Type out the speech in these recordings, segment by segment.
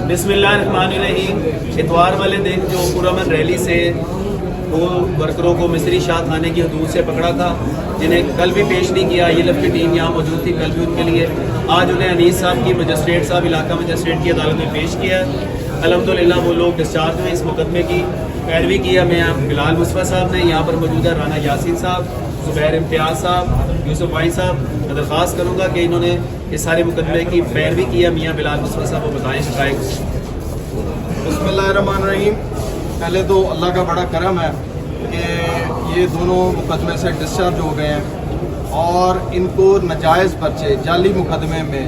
बिस्मिल्लाहिर्रहमानिर्रहीम। इतवार वाले दिन जो पुरअमन रैली से दो वर्करों को मिस्री शाह थाने की हदूद से पकड़ा था, जिन्हें कल भी पेश नहीं किया, ILF की टीम यहाँ मौजूद थी कल भी उनके लिए। आज उन्हें अनीस साहब की मजिस्ट्रेट साहब इलाका मजिस्ट्रेट की अदालत में पेश किया। अल्हम्दुलिल्लाह वो लोग डिस्चार्ज हुए। इस मुकदमे की पैरवी किया मैं बिलाल मुस्तफा साहब ने, यहाँ पर मौजूद है राना यासीन साहब, ज़ुबैर इम्तियाज़ साहब, यूसुफ भाई साहब। मैं दरख्वास्त करूँगा कि इन्होंने इस सारे मुकदमे की पैरवी किया। मियाँ बिलाल मुस्तफा साहब वो बताएँ शिकायत। बिस्मिल्लाहिर्रहमानिर्रहीम। पहले तो अल्लाह का बड़ा करम है कि ये दोनों मुकदमे से डिस्चार्ज हो गए हैं और इनको नाजायज़ पर्चे जाली मुकदमे में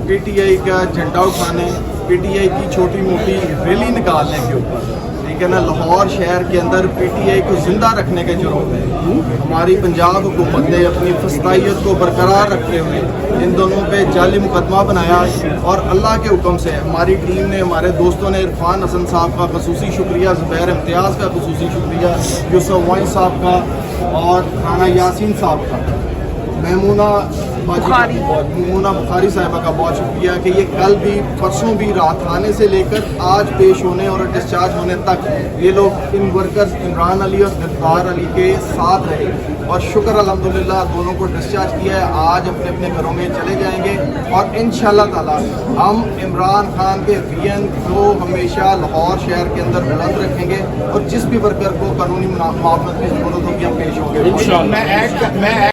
PTI का झंडा उठाने, PTI की छोटी मोटी रैली निकालने के ऊपर, ठीक है ना, लाहौर शहर के अंदर PTI को ज़िंदा रखने के जुर्म में हमारी पंजाब हुकूमत ने अपनी फस्तायत को बरकरार रखते हुए इन दोनों पे जाली मुकदमा बनाया। और अल्लाह के हुक्म से हमारी टीम ने, हमारे दोस्तों ने इरफान हसन साहब का खसूसी शुक्रिया, ज़ुबैर इम्तियाज़ का खसूसी शुक्रिया, यूसुफ भाई साहब का और राना यासीन साहब का, महमूना बुखारी साहिबा का बहुत शुक्रिया कि ये कल भी परसों भी रात आने से लेकर आज पेश होने और डिस्चार्ज होने तक ये लोग इन वर्कर्स इमरान अली और दिलदार अली के साथ रहे। और शुक्र अल्हम्दुलिल्लाह दोनों को डिस्चार्ज किया है। आज अपने अपने घरों में चले जाएंगे और इंशाअल्लाह ताला हम इमरान खान के विजन को हमेशा लाहौर शहर के अंदर बुलंद रखेंगे और जिस भी वर्कर को कानूनी मुआवजत की जरूरत होगी हम पेश होंगे।